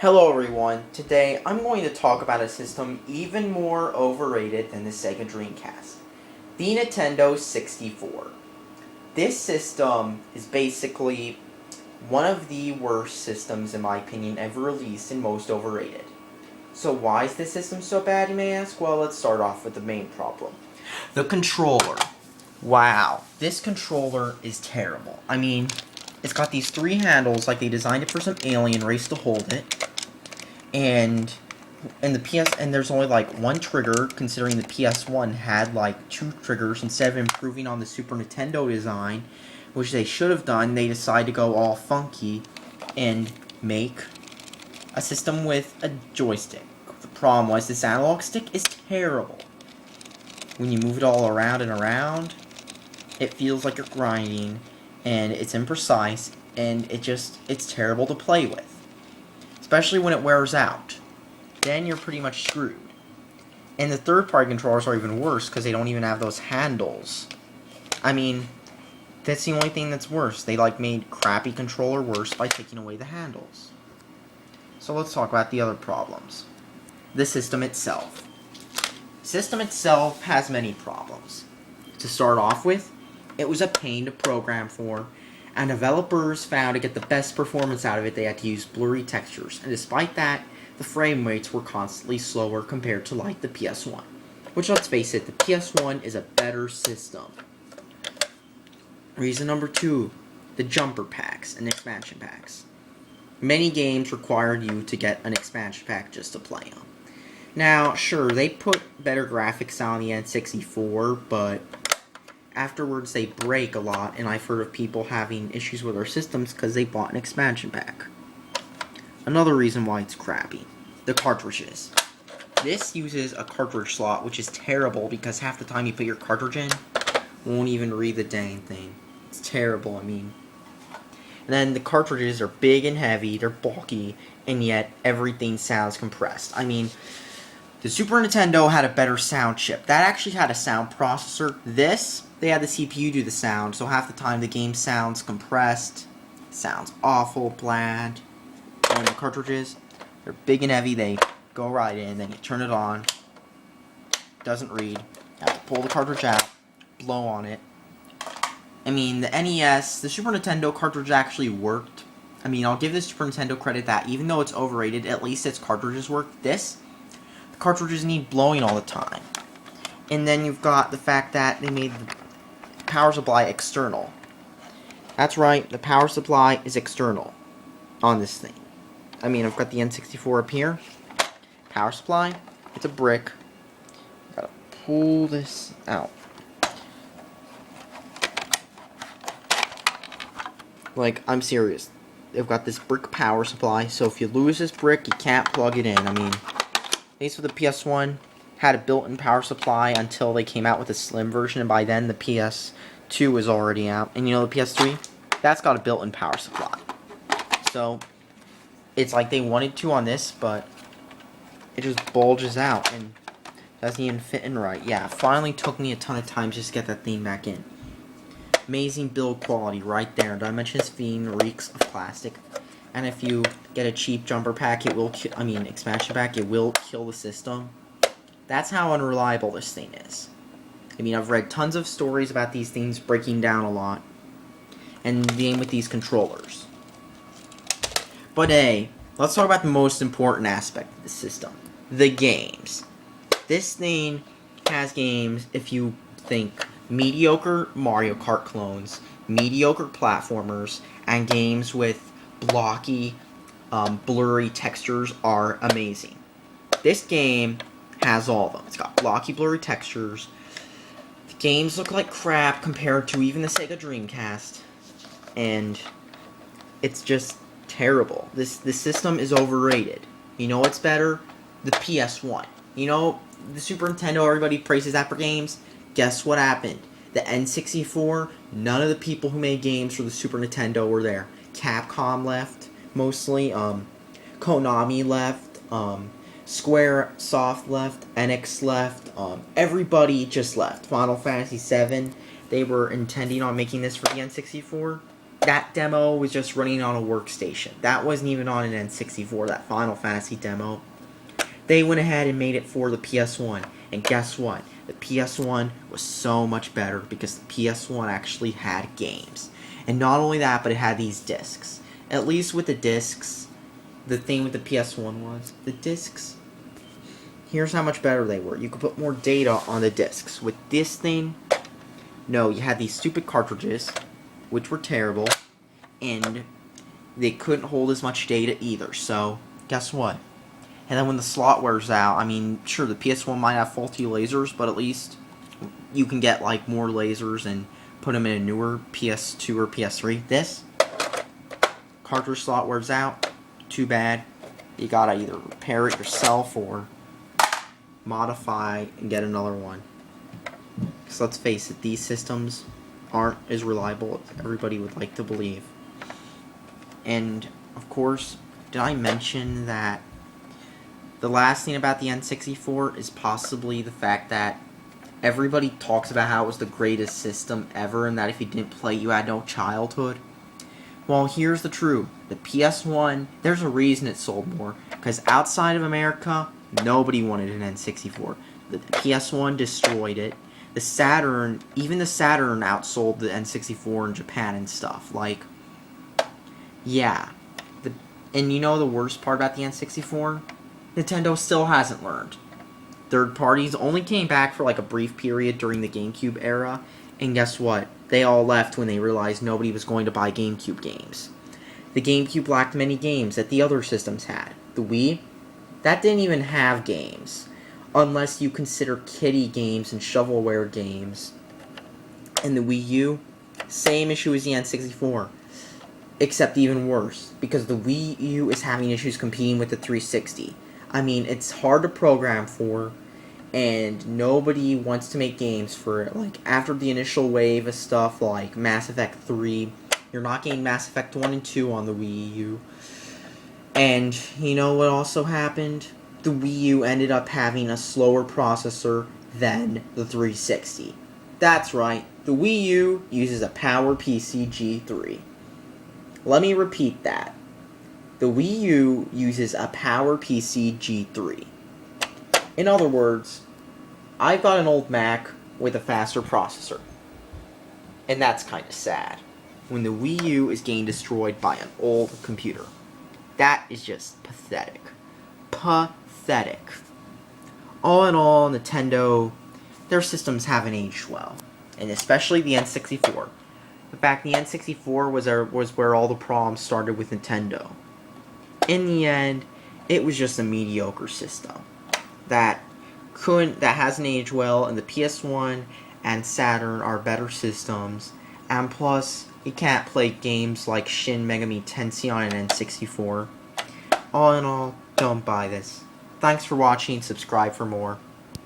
Hello everyone, today I'm going to talk about a system even more overrated than the Sega Dreamcast, the Nintendo 64. This system is basically one of the worst systems in my opinion ever released and most overrated. So why is this system so bad, you may ask? Well, let's start off with the main problem. The controller. Wow, this controller is terrible. I mean, it's got these three handles like they designed it for some alien race to hold it. And there's only like one trigger, considering the PS1 had like two triggers. Instead of improving on the Super Nintendo design, which they should have done, they decided to go all funky and make a system with a joystick. The problem was this analog stick is terrible. When you move it all around and around, it feels like you're grinding, and it's imprecise, and it's terrible to play with. Especially when it wears out. Then you're pretty much screwed. And the third-party controllers are even worse because they don't even have those handles. I mean, that's the only thing that's worse. They made crappy controller worse by taking away the handles. So let's talk about the other problems. The system itself. The system itself has many problems. To start off with, it was a pain to program for, and developers found to get the best performance out of it, they had to use blurry textures, and despite that, the frame rates were constantly slower compared to like the PS1. Which, let's face it, the PS1 is a better system. Reason number 2, the jumper packs and expansion packs. Many games required you to get an expansion pack just to play them. Now, sure, they put better graphics on the N64, but afterwards they break a lot, and I've heard of people having issues with their systems because they bought an expansion pack. Another reason why it's crappy, the cartridges. This uses a cartridge slot, which is terrible because half the time you put your cartridge in, won't even read the dang thing. It's terrible, I mean. And then the cartridges are big and heavy, they're bulky, and yet everything sounds compressed. I mean, the Super Nintendo had a better sound chip. That actually had a sound processor. This, they had the CPU do the sound, so half the time the game sounds compressed, sounds awful, bland. And the cartridges, they're big and heavy, they go right in, then you turn it on, doesn't read, you have to pull the cartridge out, blow on it. I mean, the NES, the Super Nintendo cartridge actually worked. I mean, I'll give the Super Nintendo credit that even though it's overrated, at least its cartridges work. This, the cartridges need blowing all the time. And then you've got the fact that they made the power supply external. That's right, the power supply is external on this thing. I mean, I've got the N64 up here. Power supply, it's a brick. Gotta pull this out. Like, I'm serious. They've got this brick power supply, so if you lose this brick, you can't plug it in. I mean, at least with the PS1, had a built-in power supply until they came out with a slim version, and by then the PS2 was already out. And you know the PS3? That's got a built-in power supply. So, it's like they wanted to on this, but it just bulges out and doesn't even fit in right. Yeah, it finally took me a ton of time just to get that thing back in. Amazing build quality right there. Did I mention this theme reeks of plastic? And if you get a cheap jumper pack, it will expansion pack, it will kill the system. That's how unreliable this thing is. I mean, I've read tons of stories about these things breaking down a lot. And the game with these controllers. But hey, let's talk about the most important aspect of the system. The games. This thing has games, if you think, mediocre Mario Kart clones, mediocre platformers, and games with blocky, blurry textures are amazing. This game has all of them. It's got blocky, blurry textures. The games look like crap compared to even the Sega Dreamcast. And it's just terrible. This system is overrated. You know what's better? The PS1. You know, the Super Nintendo, everybody praises that for games. Guess what happened? The N64, none of the people who made games for the Super Nintendo were there. Capcom left, mostly. Konami left. Squaresoft left. Enix left. Everybody just left. Final Fantasy VII, they were intending on making this for the N64. that demo was just running on a workstation. That wasn't even on an N64, that Final Fantasy demo. They went ahead and made it for the PS1. And guess what? The PS1 was so much better because the PS1 actually had games. And not only that, but it had these discs. At least with the discs, the thing with the PS1 was, the discs, here's how much better they were. You could put more data on the discs. With this thing, no, you had these stupid cartridges, which were terrible, and they couldn't hold as much data either. So, guess what? And then when the slot wears out, I mean, sure, the PS1 might have faulty lasers, but at least you can get, like, more lasers and put them in a newer PS2 or PS3. This cartridge slot wears out. Too bad. You gotta either repair it yourself or modify and get another one. Because let's face it, these systems aren't as reliable as everybody would like to believe. And, of course, did I mention that the last thing about the N64 is possibly the fact that everybody talks about how it was the greatest system ever and that if you didn't play it, you had no childhood? Well, here's the truth. The PS1, there's a reason it sold more. Because outside of America, nobody wanted an N64. The PS1 destroyed it. The Saturn, even the Saturn outsold the N64 in Japan and stuff. Like, yeah. And you know the worst part about the N64? Nintendo still hasn't learned. Third parties only came back for like a brief period during the GameCube era. And guess what? They all left when they realized nobody was going to buy GameCube games. The GameCube lacked many games that the other systems had. The Wii, that didn't even have games. Unless you consider kiddie games and shovelware games. And the Wii U, same issue as the N64. Except even worse. Because the Wii U is having issues competing with the 360. I mean, it's hard to program for. And nobody wants to make games for it. Like, after the initial wave of stuff like Mass Effect 3, you're not getting Mass Effect 1 and 2 on the Wii U. And you know what also happened? The Wii U ended up having a slower processor than the 360. That's right, the Wii U uses a PowerPC G3. Let me repeat that. The Wii U uses a PowerPC G3. In other words, I've got an old Mac with a faster processor. And that's kind of sad. When the Wii U is getting destroyed by an old computer. That is just pathetic. Pathetic. All in all, Nintendo, their systems haven't aged well. And especially the N64. In fact, the N64 was where all the problems started with Nintendo. In the end, it was just a mediocre system that hasn't aged well, and the PS1 and Saturn are better systems, and plus, you can't play games like Shin Megami Tensei on an N64. All in all, don't buy this. Thanks for watching, subscribe for more.